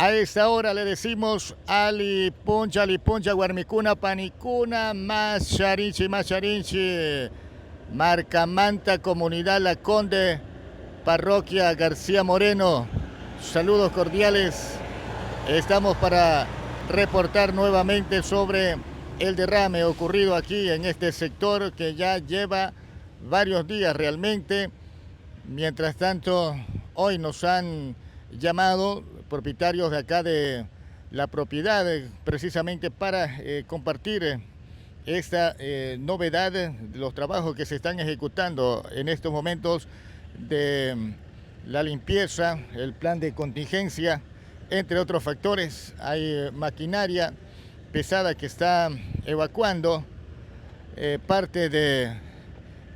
A esta hora le decimos Ali Puncha, Guarmicuna, Panicuna, Macharinchi, Marcamanta, Comunidad La Conde, Parroquia García Moreno. Saludos cordiales. Estamos para reportar nuevamente sobre el derrame ocurrido aquí en este sector que ya lleva varios días realmente. Mientras tanto, hoy nos han llamado propietarios de acá de la propiedad precisamente para compartir esta novedad de los trabajos que se están ejecutando en estos momentos de la limpieza, el plan de contingencia, entre otros factores. Hay maquinaria pesada que está evacuando parte de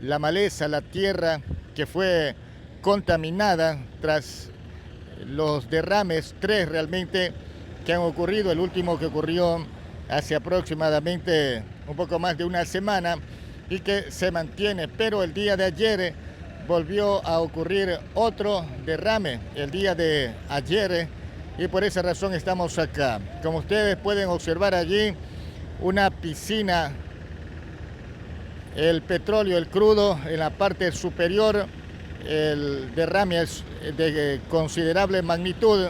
la maleza, la tierra que fue contaminada tras los derrames, 3 realmente que han ocurrido. El último que ocurrió hace aproximadamente un poco más de una semana y que se mantiene, pero el día de ayer volvió a ocurrir otro derrame, el día de ayer, y por esa razón estamos acá. Como ustedes pueden observar allí, una piscina, el petróleo, el crudo en la parte superior. El derrame es de considerable magnitud.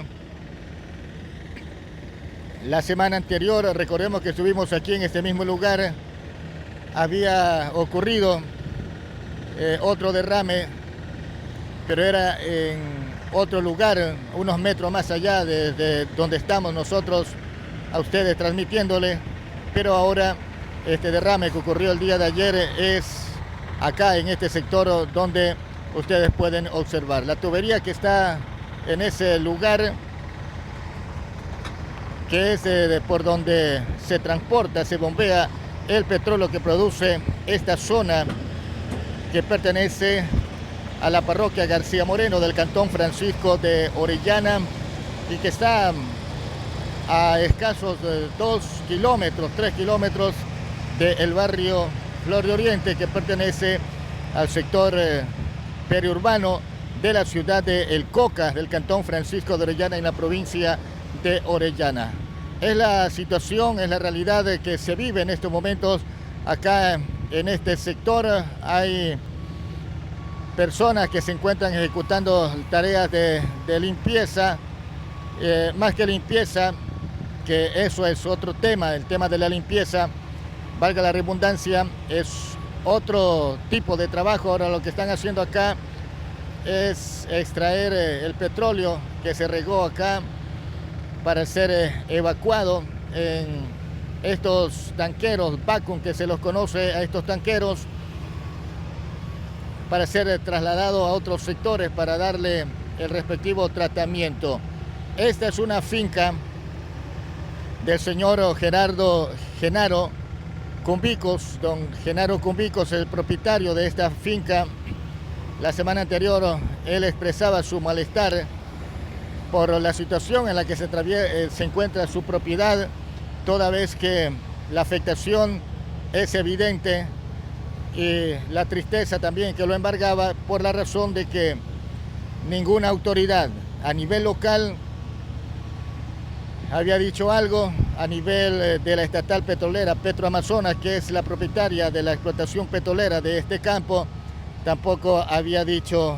La semana anterior, recordemos que estuvimos aquí en este mismo lugar, había ocurrido otro derrame, pero era en otro lugar, unos metros más allá de donde estamos nosotros a ustedes transmitiéndole, pero ahora este derrame que ocurrió el día de ayer es acá en este sector donde ustedes pueden observar. La tubería que está en ese lugar, que es por donde se transporta, se bombea el petróleo que produce esta zona que pertenece a la parroquia García Moreno del Cantón Francisco de Orellana y que está a escasos 2 kilómetros, 3 kilómetros del barrio Flor de Oriente, que pertenece al sector periurbano de la ciudad de El Coca, del Cantón Francisco de Orellana en la provincia de Orellana. Es la situación, es la realidad que se vive en estos momentos acá en este sector. Hay personas que se encuentran ejecutando tareas de limpieza, más que limpieza, que eso es otro tema, el tema de la limpieza, valga la redundancia, es otro tipo de trabajo. Ahora lo que están haciendo acá es extraer el petróleo que se regó acá para ser evacuado en estos tanqueros, vacuum que se los conoce a estos tanqueros, para ser trasladado a otros sectores para darle el respectivo tratamiento. Esta es una finca del señor Genaro Cumbicos, don Genaro Cumbicos, el propietario de esta finca. La semana anterior él expresaba su malestar por la situación en la que se encuentra su propiedad, toda vez que la afectación es evidente y la tristeza también que lo embargaba por la razón de que ninguna autoridad a nivel local había dicho algo. A nivel de la estatal petrolera Petroamazonas, que es la propietaria de la explotación petrolera de este campo, tampoco había dicho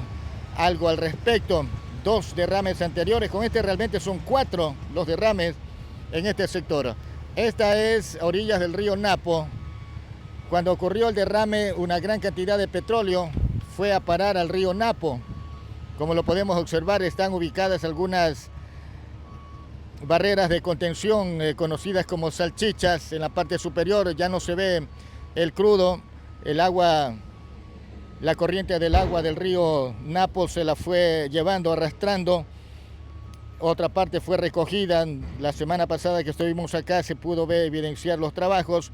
algo al respecto. 2 derrames anteriores, con este realmente son 4 los derrames en este sector. Esta es a orillas del río Napo. Cuando ocurrió el derrame, una gran cantidad de petróleo fue a parar al río Napo. Como lo podemos observar, están ubicadas algunas barreras de contención conocidas como salchichas. En la parte superior ya no se ve el crudo, el agua. La corriente del agua del río Napo se la fue llevando, arrastrando. Otra parte fue recogida. La semana pasada que estuvimos acá se pudo ver, evidenciar los trabajos.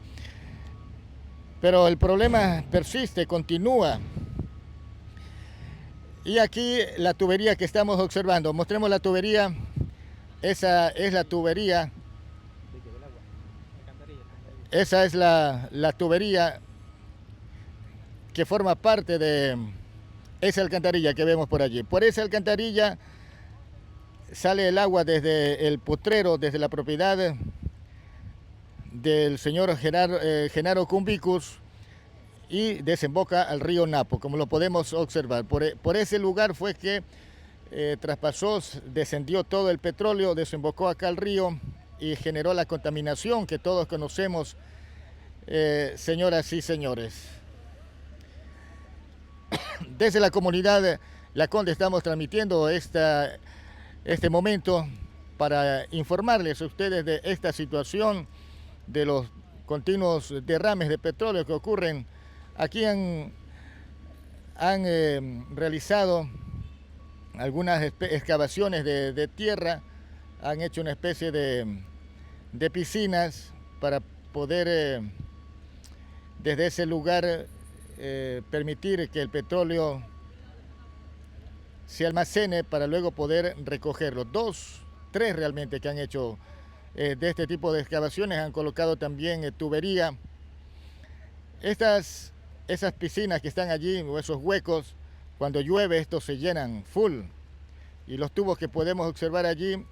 Pero el problema persiste, continúa. Y aquí la tubería que estamos observando. Mostremos la tubería. Esa es la tubería. Esa es la tubería que forma parte de esa alcantarilla que vemos por allí. Por esa alcantarilla sale el agua desde el potrero, desde la propiedad del señor Genaro Cumbicus, y desemboca al río Napo, como lo podemos observar. Por ese lugar fue que traspasó, descendió todo el petróleo, desembocó acá al río y generó la contaminación que todos conocemos, señoras y señores. Desde la comunidad La Conde estamos transmitiendo este momento para informarles a ustedes de esta situación, de los continuos derrames de petróleo que ocurren. Aquí han realizado algunas excavaciones de tierra, han hecho una especie de piscinas para poder desde ese lugar permitir que el petróleo se almacene para luego poder recogerlo. 2, 3 realmente que han hecho de este tipo de excavaciones, han colocado también tubería. Esas piscinas que están allí, o esos huecos, cuando llueve estos se llenan full, y los tubos que podemos observar allí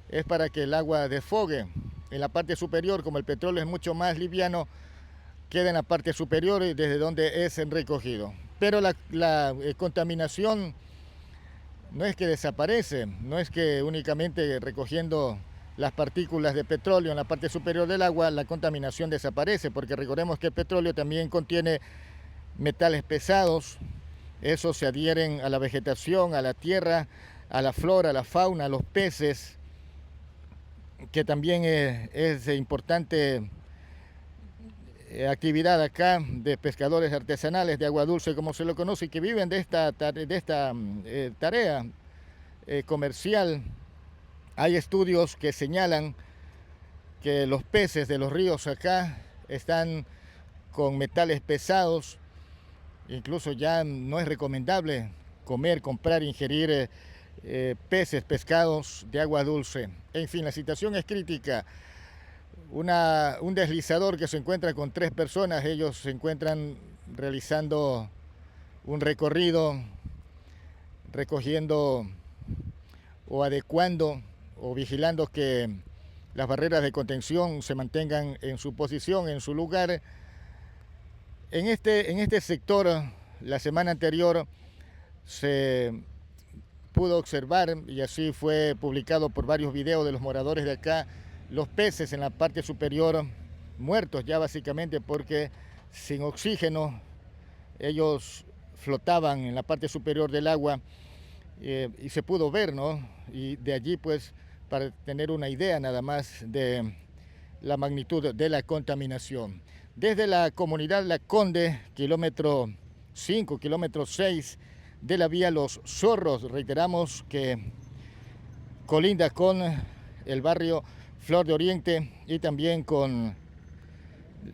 es para que el agua desfogue en la parte superior. Como el petróleo es mucho más liviano, queda en la parte superior y desde donde es recogido. Pero la contaminación no es que desaparece, no es que únicamente recogiendo las partículas de petróleo en la parte superior del agua la contaminación desaparece, porque recordemos que el petróleo también contiene metales pesados. Esos se adhieren a la vegetación, a la tierra, a la flora, a la fauna, a los peces, que también es importante actividad acá de pescadores artesanales de agua dulce, como se lo conoce, y que viven de esta tarea comercial. Hay estudios que señalan que los peces de los ríos acá están con metales pesados. Incluso ya no es recomendable comer, comprar, ingerir peces, pescados de agua dulce. En fin, la situación es crítica. Un deslizador que se encuentra con 3 personas, ellos se encuentran realizando un recorrido, recogiendo o adecuando o vigilando que las barreras de contención se mantengan en su posición, en su lugar. En este sector, la semana anterior se pudo observar, y así fue publicado por varios videos de los moradores de acá, los peces en la parte superior muertos ya básicamente, porque sin oxígeno ellos flotaban en la parte superior del agua, y se pudo ver, ¿no? Y de allí, pues, para tener una idea nada más de la magnitud de la contaminación. Desde la comunidad La Conde, kilómetro 5, kilómetro 6 de la vía Los Zorros, reiteramos que colinda con el barrio Flor de Oriente y también con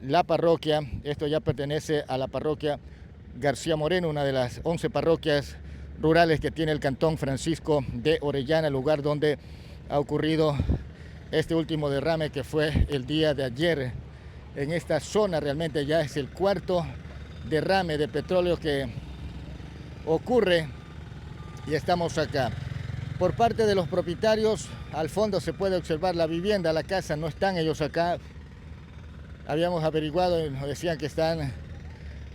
la parroquia. Esto ya pertenece a la parroquia García Moreno, una de las 11 parroquias rurales que tiene el cantón Francisco de Orellana, lugar donde ha ocurrido este último derrame, que fue el día de ayer. En esta zona realmente ya es el 4º derrame de petróleo que ocurre, y estamos acá. Por parte de los propietarios, al fondo se puede observar la vivienda, la casa, no están ellos acá. Habíamos averiguado y nos decían que están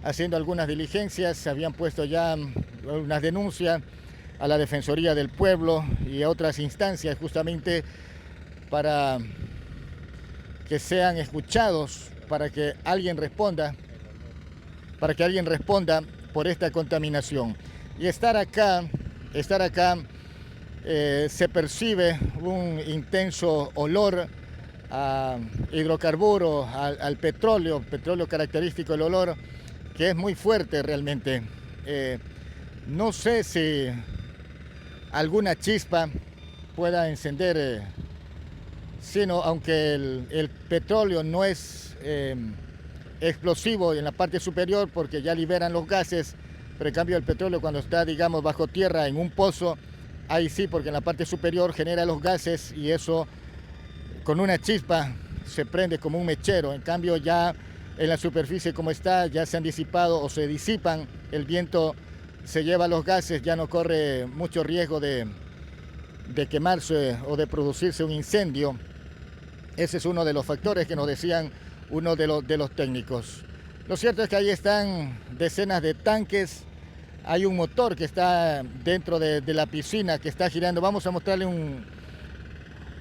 haciendo algunas diligencias, habían puesto ya unas denuncias a la Defensoría del Pueblo y a otras instancias, justamente para que sean escuchados, para que alguien responda por esta contaminación. Y estar acá se percibe un intenso olor a hidrocarburos, al petróleo característico, el olor que es muy fuerte realmente. No sé si alguna chispa pueda encender, sino aunque el petróleo no es explosivo en la parte superior porque ya liberan los gases, pero en cambio el petróleo cuando está, digamos, bajo tierra en un pozo, ahí sí, porque en la parte superior genera los gases y eso con una chispa se prende como un mechero. En cambio ya en la superficie como está, ya se han disipado o se disipan, el viento se lleva los gases, ya no corre mucho riesgo de de quemarse o de producirse un incendio. Ese es uno de los factores que nos decían uno de los técnicos. Lo cierto es que ahí están decenas de tanques. Hay un motor que está dentro de la piscina que está girando. Vamos a mostrarle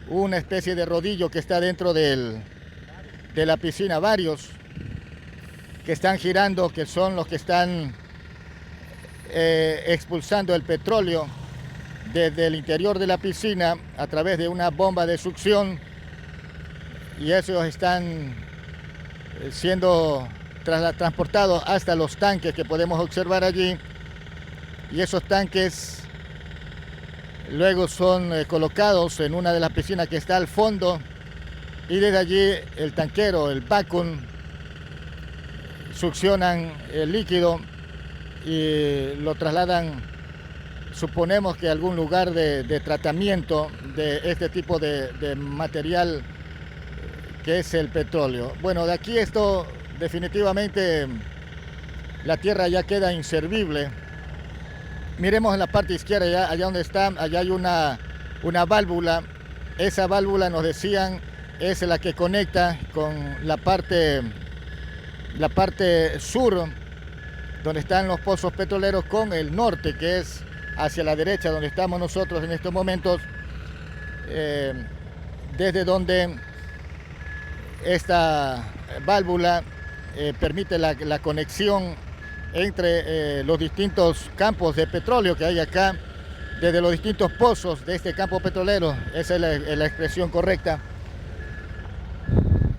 una especie de rodillo que está dentro de la piscina. Varios que están girando, que son los que están expulsando el petróleo desde el interior de la piscina a través de una bomba de succión, y esos están siendo transportados hasta los tanques que podemos observar allí, y esos tanques luego son colocados en una de las piscinas que está al fondo, y desde allí el tanquero, el vacuum, succionan el líquido y lo trasladan, suponemos que a algún lugar de tratamiento de este tipo de material que es el petróleo. Bueno, de aquí esto definitivamente la tierra ya queda inservible. Miremos en la parte izquierda, allá donde está, allá hay una válvula. Esa válvula, nos decían, es la que conecta con la parte sur, donde están los pozos petroleros, con el norte, que es hacia la derecha, donde estamos nosotros en estos momentos, desde donde esta válvula permite la conexión entre los distintos campos de petróleo que hay acá, desde los distintos pozos de este campo petrolero. Esa es la expresión correcta.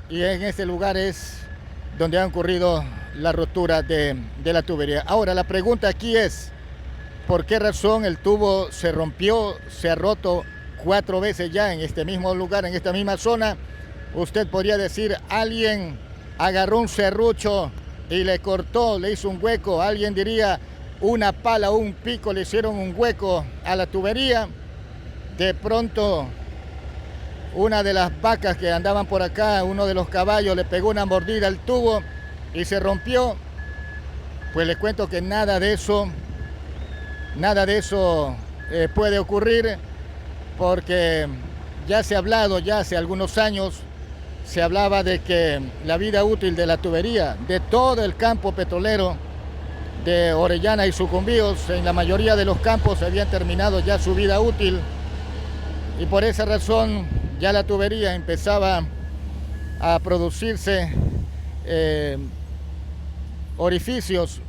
Y en este lugar es donde ha ocurrido la rotura de la tubería. Ahora, la pregunta aquí es, ¿por qué razón el tubo se rompió, se ha roto 4 veces ya en este mismo lugar, en esta misma zona? Usted podría decir, alguien agarró un serrucho y le cortó, le hizo un hueco. Alguien diría, una pala o un pico le hicieron un hueco a la tubería. De pronto, una de las vacas que andaban por acá, uno de los caballos, le pegó una mordida al tubo y se rompió. Pues les cuento que nada de eso puede ocurrir, porque ya se ha hablado, ya hace algunos años, se hablaba de que la vida útil de la tubería, de todo el campo petrolero de Orellana y Sucumbíos, en la mayoría de los campos habían terminado ya su vida útil, y por esa razón ya la tubería empezaba a producirse orificios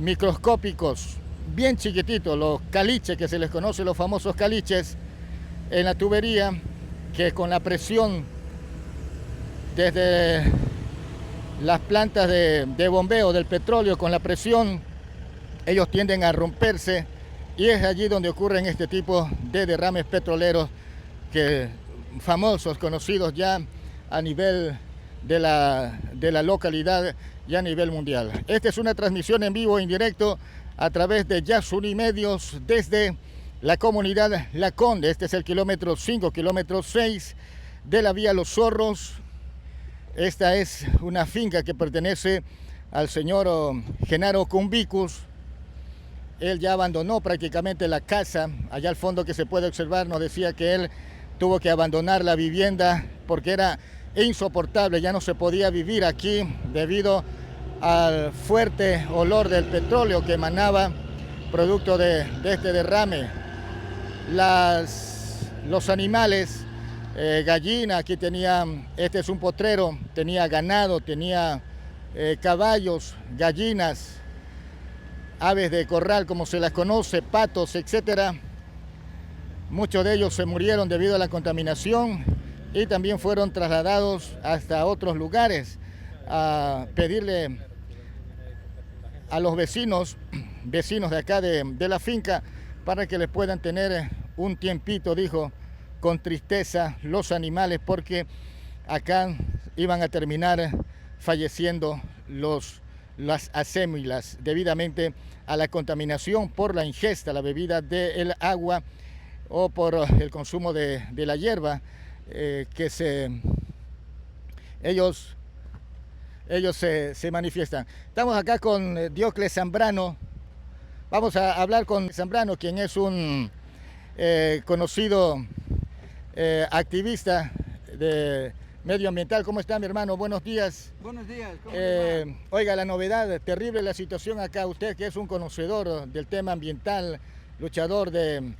microscópicos bien chiquititos, los caliches que se les conoce, los famosos caliches en la tubería, que con la presión desde las plantas de bombeo del petróleo, con la presión, ellos tienden a romperse, y es allí donde ocurren este tipo de derrames petroleros famosos, conocidos ya a nivel de la localidad y a nivel mundial. Esta es una transmisión en vivo e indirecto a través de Yasuni Medios desde la comunidad La Conde. Este es el kilómetro 5, kilómetro 6 de la vía Los Zorros. Esta es una finca que pertenece al señor Genaro Cumbicus. Él ya abandonó prácticamente la casa. Allá al fondo que se puede observar, nos decía que él tuvo que abandonar la vivienda porque era insoportable, ya no se podía vivir aquí debido al fuerte olor del petróleo que emanaba producto de este derrame. Los animales, gallina, aquí tenía, este es un potrero, tenía ganado, tenía caballos, gallinas, aves de corral como se las conoce, patos, etcétera. Muchos de ellos se murieron debido a la contaminación y también fueron trasladados hasta otros lugares a pedirle a los vecinos de acá de la finca para que les puedan tener un tiempito, dijo, con tristeza los animales, porque acá iban a terminar falleciendo las acémilas debidamente a la contaminación por la ingesta, la bebida del agua o por el consumo de la hierba que ellos se manifiestan. Estamos acá con Diocles Zambrano. Vamos a hablar con Zambrano, quien es un conocido activista de medioambiental. ¿Cómo está, mi hermano? Buenos días. Buenos días. ¿Cómo te va? Oiga, la novedad, terrible la situación acá. Usted que es un conocedor del tema ambiental, luchador de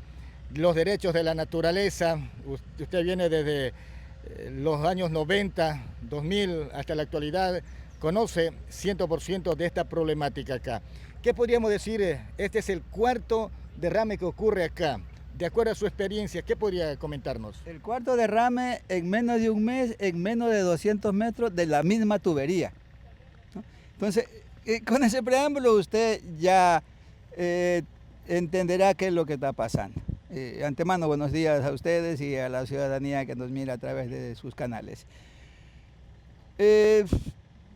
los derechos de la naturaleza, usted viene desde los años 90, 2000 hasta la actualidad, conoce 100% de esta problemática acá. ¿Qué podríamos decir? Este es el cuarto derrame que ocurre acá. De acuerdo a su experiencia, ¿qué podría comentarnos? El cuarto derrame en menos de un mes, en menos de 200 metros de la misma tubería, ¿no? Entonces, con ese preámbulo usted ya entenderá qué es lo que está pasando. Antemano, buenos días a ustedes y a la ciudadanía que nos mira a través de sus canales.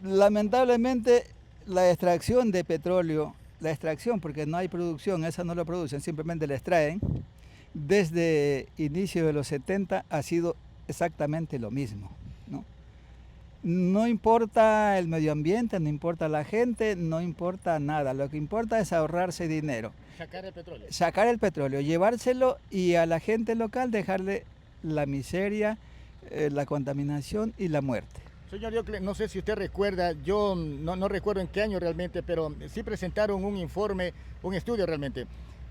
Lamentablemente, la extracción de petróleo, la extracción, porque no hay producción, esa no la producen, simplemente la extraen, desde inicio de los 70 ha sido exactamente lo mismo, ¿no? No importa el medio ambiente, no importa la gente, no importa nada. Lo que importa es ahorrarse dinero. Sacar el petróleo. Sacar el petróleo, llevárselo y a la gente local dejarle la miseria, la contaminación y la muerte. Señor, yo no sé si usted recuerda, yo no recuerdo en qué año realmente, pero sí presentaron un informe, un estudio realmente,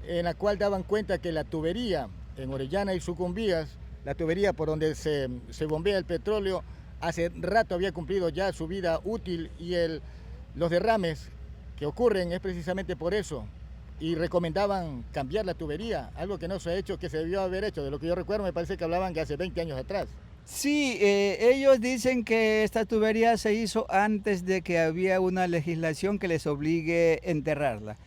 en la cual daban cuenta que la tubería en Orellana y Sucumbías, la tubería por donde se bombea el petróleo, hace rato había cumplido ya su vida útil y los derrames que ocurren es precisamente por eso. Y recomendaban cambiar la tubería, algo que no se ha hecho, que se debió haber hecho. De lo que yo recuerdo me parece que hablaban que hace 20 años atrás. Sí, ellos dicen que esta tubería se hizo antes de que había una legislación que les obligue a enterrarla.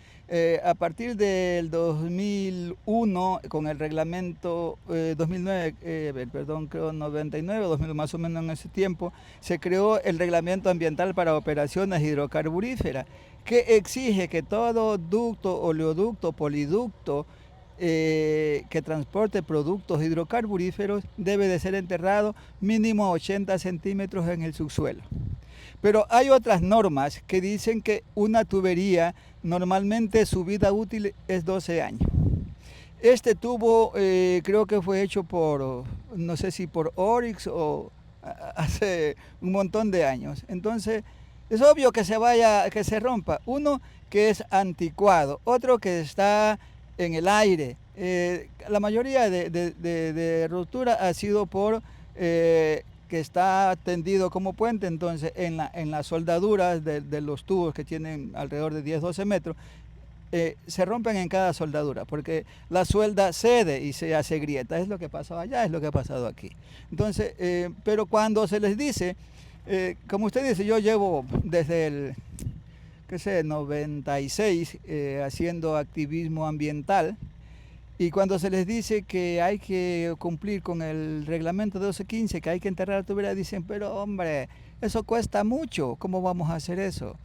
A partir del 2001, con el reglamento 2009, creo 99, 2000, más o menos en ese tiempo, se creó el reglamento ambiental para operaciones hidrocarburíferas, que exige que todo ducto, oleoducto, poliducto, que transporte productos hidrocarburíferos debe de ser enterrado mínimo a 80 centímetros en el subsuelo. Pero hay otras normas que dicen que una tubería normalmente su vida útil es 12 años. Este tubo creo que fue hecho por, no sé si por Oryx o hace un montón de años. Entonces es obvio que se rompa. Uno que es anticuado, otro que está en el aire. La mayoría de ruptura ha sido por que está tendido como puente, entonces en las soldaduras de los tubos que tienen alrededor de 10-12 metros, se rompen en cada soldadura, porque la suelda cede y se hace grieta. Es lo que pasó allá, es lo que ha pasado aquí. Entonces, pero cuando se les dice, como usted dice, yo llevo desde el 96 haciendo activismo ambiental, y cuando se les dice que hay que cumplir con el reglamento 1215, que hay que enterrar la tubería, dicen, pero hombre, eso cuesta mucho, ¿cómo vamos a hacer eso?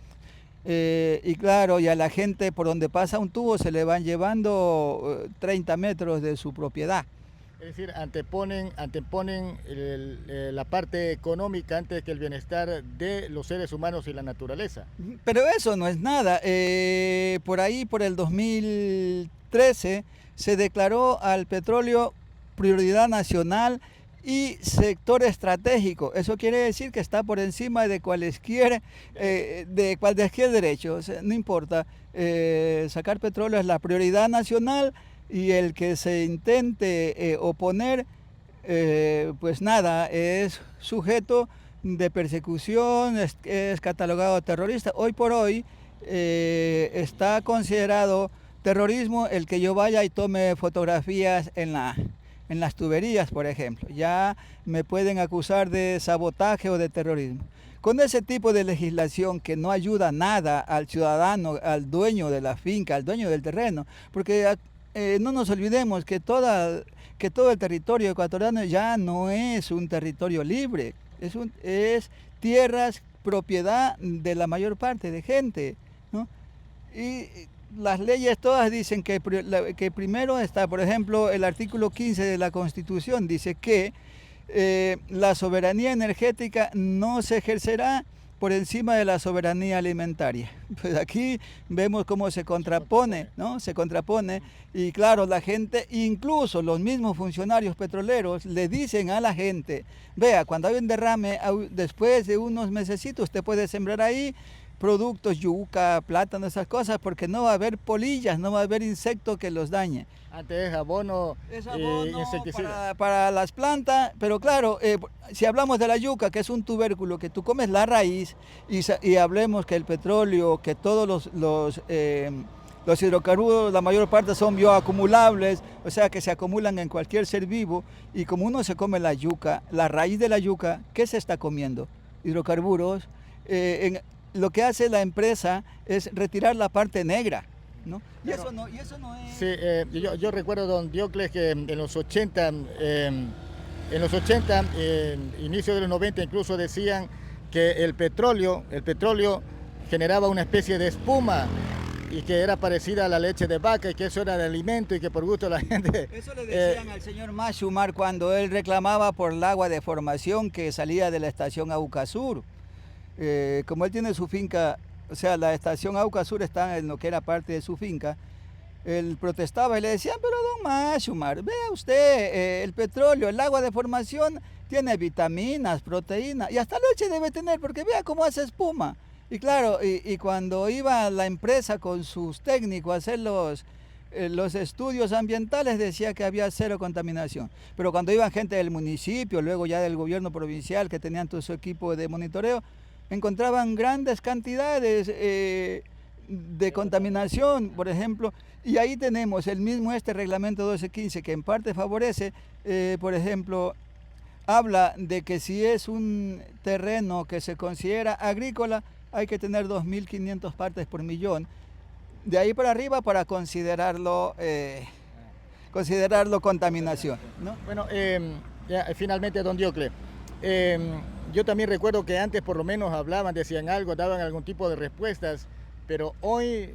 Y claro, y a la gente por donde pasa un tubo se le van llevando 30 metros de su propiedad. Es decir, anteponen la parte económica antes que el bienestar de los seres humanos y la naturaleza. Pero eso no es nada. Por ahí, por el 2013, se declaró al petróleo prioridad nacional y sector estratégico. Eso quiere decir que está por encima de cualquier derecho. O sea, no importa, sacar petróleo es la prioridad nacional y el que se intente oponer, pues nada, es sujeto de persecución, es catalogado terrorista. Hoy por hoy está considerado terrorismo el que yo vaya y tome fotografías en las tuberías, por ejemplo. Ya me pueden acusar de sabotaje o de terrorismo. Con ese tipo de legislación que no ayuda nada al ciudadano, al dueño de la finca, al dueño del terreno, porque no nos olvidemos que todo el territorio ecuatoriano ya no es un territorio libre, es tierras propiedad de la mayor parte de gente, ¿no? Y las leyes todas dicen que primero está, por ejemplo, el artículo 15 de la Constitución dice que la soberanía energética no se ejercerá por encima de la soberanía alimentaria. Pues aquí vemos cómo se contrapone, ¿no? Se contrapone y claro, la gente, incluso los mismos funcionarios petroleros le dicen a la gente, vea, cuando hay un derrame, después de unos mesecitos usted puede sembrar ahí productos, yuca, plátano, esas cosas, porque no va a haber polillas, no va a haber insectos que los dañe. Antes es abono, insecticida para las plantas, pero claro, si hablamos de la yuca, que es un tubérculo, que tú comes la raíz, y hablemos que el petróleo, que todos los hidrocarburos, la mayor parte son bioacumulables, o sea que se acumulan en cualquier ser vivo, y como uno se come la yuca, la raíz de la yuca, ¿qué se está comiendo? Hidrocarburos. Lo que hace la empresa es retirar la parte negra, ¿no? Y eso no es... Sí, yo recuerdo, don Diocles, que en los 80, inicio de los 90 incluso decían que el petróleo generaba una especie de espuma y que era parecida a la leche de vaca y que eso era de alimento y que por gusto la gente... Eso le decían al señor Mashumar cuando él reclamaba por el agua de formación que salía de la estación Aucasur. Como él tiene su finca, o sea, la estación Aucasur está en lo que era parte de su finca, él protestaba y le decían, pero don Mashumar, vea usted, el petróleo, el agua de formación tiene vitaminas, proteínas y hasta leche debe tener porque vea cómo hace espuma. Y claro, y cuando iba la empresa con sus técnicos a hacer los estudios ambientales decía que había cero contaminación, pero cuando iban gente del municipio, luego ya del gobierno provincial que tenían todo su equipo de monitoreo, encontraban grandes cantidades de contaminación, por ejemplo, y ahí tenemos el mismo reglamento 1215 que en parte favorece, por ejemplo, habla de que si es un terreno que se considera agrícola, hay que tener 2.500 partes por millón, de ahí para arriba para considerarlo contaminación, ¿no? Bueno, ya, finalmente, don Diocles, yo también recuerdo que antes por lo menos hablaban, decían algo, daban algún tipo de respuestas, pero hoy,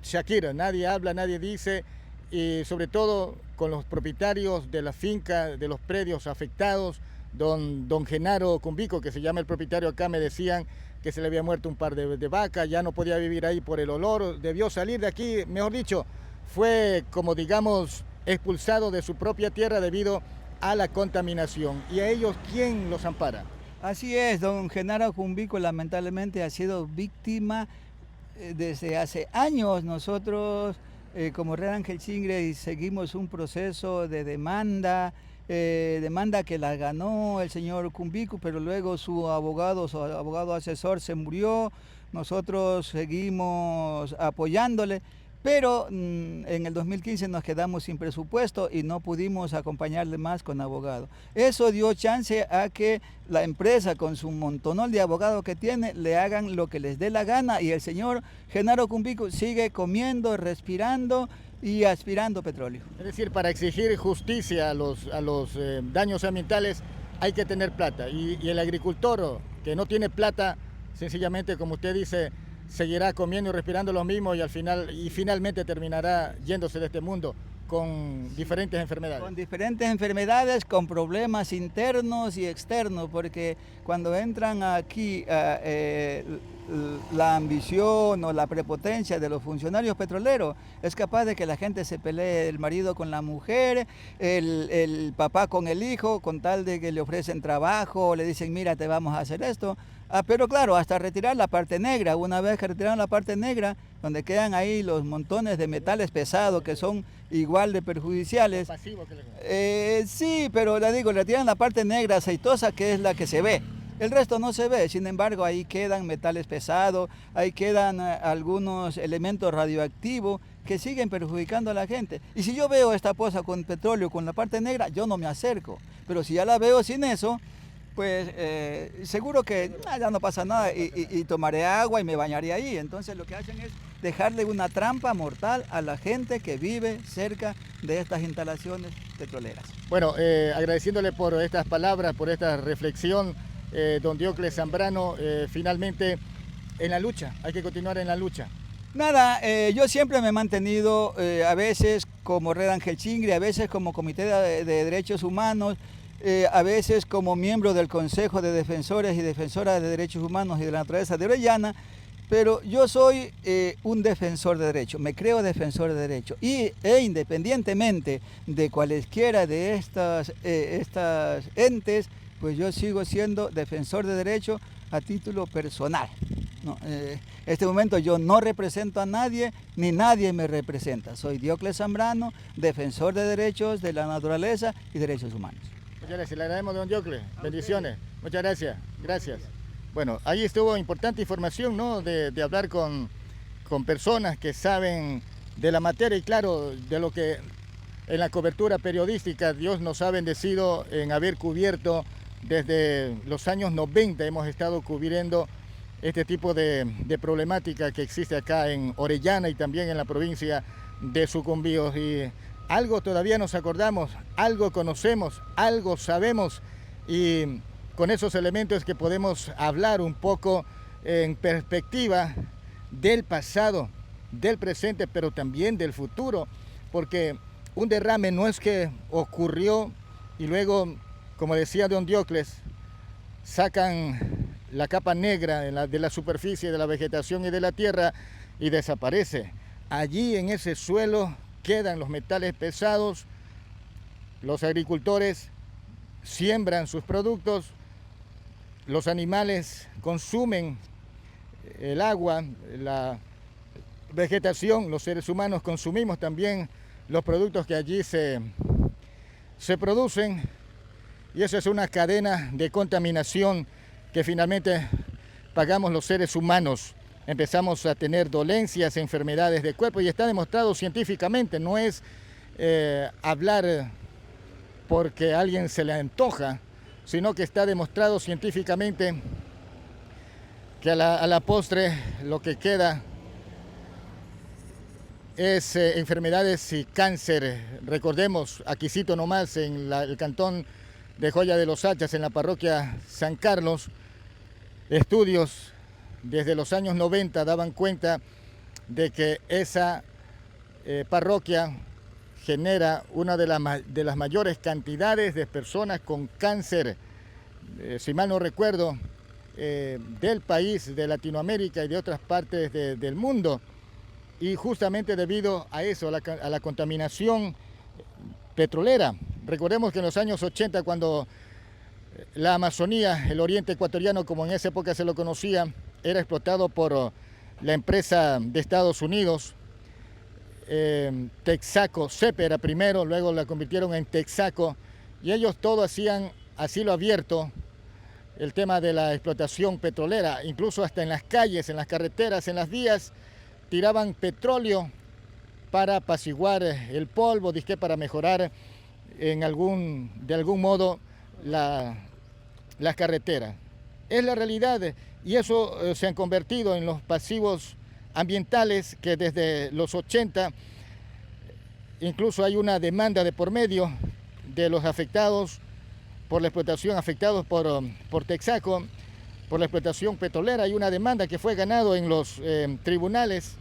Shakira, nadie habla, nadie dice, y sobre todo con los propietarios de la finca, de los predios afectados, don Genaro Cumbico, que se llama el propietario acá, me decían que se le había muerto un par de vacas, ya no podía vivir ahí por el olor, debió salir de aquí, mejor dicho, fue como digamos expulsado de su propia tierra debido a la contaminación. ¿Y a ellos quién los ampara? Así es, don Genaro Cumbico lamentablemente ha sido víctima desde hace años. Nosotros como Red Ángel Chingre seguimos un proceso de demanda que la ganó el señor Cumbico, pero luego su abogado asesor se murió, nosotros seguimos apoyándole. Pero en el 2015 nos quedamos sin presupuesto y no pudimos acompañarle más con abogado. Eso dio chance a que la empresa, con su montonal de abogados que tiene, le hagan lo que les dé la gana y el señor Genaro Cumbico sigue comiendo, respirando y aspirando petróleo. Es decir, para exigir justicia a los daños ambientales hay que tener plata y el agricultor que no tiene plata, sencillamente, como usted dice, seguirá comiendo y respirando lo mismo y finalmente terminará yéndose de este mundo con diferentes enfermedades. Con diferentes enfermedades, con problemas internos y externos, porque cuando entran aquí la ambición o la prepotencia de los funcionarios petroleros, es capaz de que la gente se pelee, el marido con la mujer, el papá con el hijo, con tal de que le ofrecen trabajo, le dicen, mira, te vamos a hacer esto. Pero claro, hasta retirar la parte negra. Una vez que retiraron la parte negra, donde quedan ahí los montones de metales pesados que son igual de perjudiciales. Sí, pero le digo, retiran la parte negra aceitosa, que es la que se ve. El resto no se ve, sin embargo ahí quedan metales pesados, ahí quedan algunos elementos radioactivos que siguen perjudicando a la gente. Y si yo veo esta poza con petróleo, con la parte negra, yo no me acerco. Pero si ya la veo sin eso, pues seguro que ya no pasa nada y tomaré agua y me bañaré ahí. Entonces lo que hacen es dejarle una trampa mortal a la gente que vive cerca de estas instalaciones petroleras. Bueno, agradeciéndole por estas palabras, por esta reflexión, don Diocles Zambrano, finalmente en la lucha, hay que continuar en la lucha. Nada, yo siempre me he mantenido, a veces como Red Ángel Chingre, a veces como Comité de Derechos Humanos, a veces como miembro del Consejo de Defensores y Defensoras de Derechos Humanos y de la Naturaleza de Orellana, pero yo soy un defensor de derechos, me creo defensor de derechos e independientemente de cualesquiera de estas entes, pues yo sigo siendo defensor de derechos a título personal. No, en este momento yo no represento a nadie, ni nadie me representa. Soy Diocles Zambrano, defensor de derechos de la naturaleza y derechos humanos. Muchas gracias, le agradecemos, don Diocles. Bendiciones. Muchas gracias. Gracias. Bueno, ahí estuvo importante información, ¿no? De hablar con personas que saben de la materia y claro, de lo que en la cobertura periodística Dios nos ha bendecido en haber cubierto desde los años 90. Hemos estado cubriendo este tipo de problemática que existe acá en Orellana y también en la provincia de Sucumbíos. Y algo todavía nos acordamos, algo conocemos, algo sabemos y con esos elementos que podemos hablar un poco en perspectiva del pasado, del presente, pero también del futuro, porque un derrame no es que ocurrió y luego, como decía don Diocles, sacan la capa negra de la superficie de la vegetación y de la tierra y desaparece. Allí en ese suelo quedan los metales pesados, los agricultores siembran sus productos, los animales consumen el agua, la vegetación, los seres humanos consumimos también los productos que allí se producen y eso es una cadena de contaminación que finalmente pagamos los seres humanos. Empezamos a tener dolencias, enfermedades de cuerpo y está demostrado científicamente, no es hablar porque a alguien se le antoja, sino que está demostrado científicamente que a la postre lo que queda es enfermedades y cáncer. Recordemos, aquícito nomás, en el cantón de Joya de los Hachas, en la parroquia San Carlos, estudios desde los años 90 daban cuenta de que esa parroquia genera una de las mayores cantidades de personas con cáncer, si mal no recuerdo, del país, de Latinoamérica y de otras partes del mundo. Y justamente debido a eso, a la contaminación petrolera. Recordemos que en los años 80, cuando la Amazonía, el oriente ecuatoriano, como en esa época se lo conocía, era explotado por la empresa de Estados Unidos, Texaco, CEP era primero, luego la convirtieron en Texaco, y ellos todo hacían a cielo abierto el tema de la explotación petrolera, incluso hasta en las calles, en las carreteras, en las vías, tiraban petróleo para apaciguar el polvo, disque para mejorar de algún modo las carreteras. Es la realidad y eso se han convertido en los pasivos ambientales que desde los 80 incluso hay una demanda de por medio de los afectados por la explotación, afectados por Texaco, por la explotación petrolera. Hay una demanda que fue ganado en los tribunales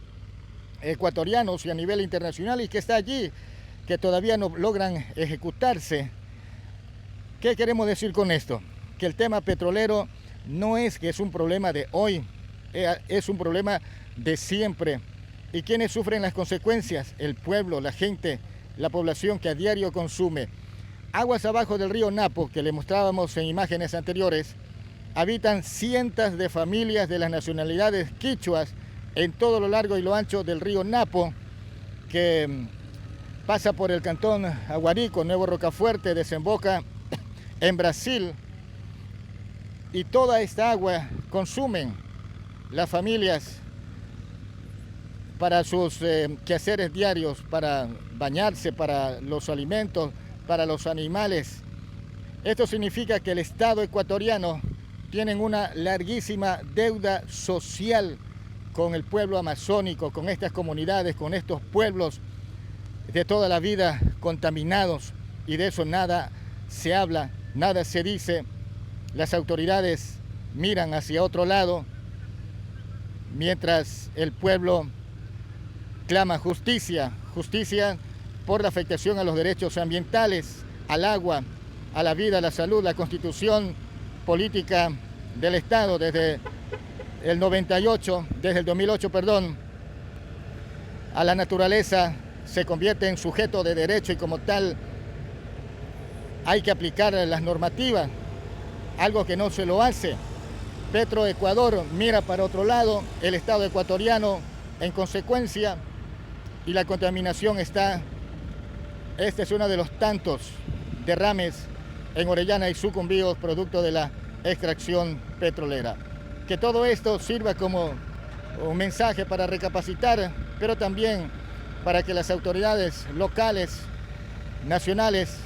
ecuatorianos y a nivel internacional y que está allí, que todavía no logran ejecutarse. ¿Qué queremos decir con esto? Que el tema petrolero no es que es un problema de hoy, es un problema de siempre. ¿Y quiénes sufren las consecuencias? El pueblo, la gente, la población que a diario consume. Aguas abajo del río Napo, que le mostrábamos en imágenes anteriores, habitan cientos de familias de las nacionalidades quichuas en todo lo largo y lo ancho del río Napo, que pasa por el cantón Aguarico, Nuevo Rocafuerte, desemboca en Brasil, y toda esta agua consumen las familias para sus quehaceres diarios, para bañarse, para los alimentos, para los animales. Esto significa que el Estado ecuatoriano tiene una larguísima deuda social con el pueblo amazónico, con estas comunidades, con estos pueblos de toda la vida contaminados, y de eso nada se habla, nada se dice. Las autoridades miran hacia otro lado, mientras el pueblo clama justicia, justicia por la afectación a los derechos ambientales, al agua, a la vida, a la salud, la constitución política del Estado desde el 2008, perdón, a la naturaleza se convierte en sujeto de derecho y como tal hay que aplicar las normativas, algo que no se lo hace. Petroecuador mira para otro lado, el Estado ecuatoriano en consecuencia, y la contaminación está. Este es uno de los tantos derrames en Orellana y Sucumbíos producto de la extracción petrolera. Que todo esto sirva como un mensaje para recapacitar, pero también para que las autoridades locales, nacionales,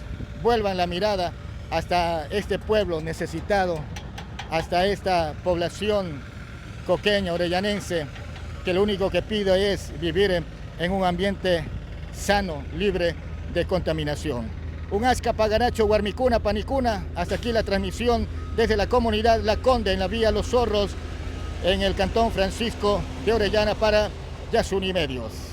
vuelvan la mirada hasta este pueblo necesitado, hasta esta población coqueña, orellanense, que lo único que pide es vivir en un ambiente sano, libre de contaminación. Un Asca Pagaracho, Guarmicuna, Panicuna. Hasta aquí la transmisión desde la comunidad La Conde en la vía Los Zorros, en el cantón Francisco de Orellana para Yasuni Medios.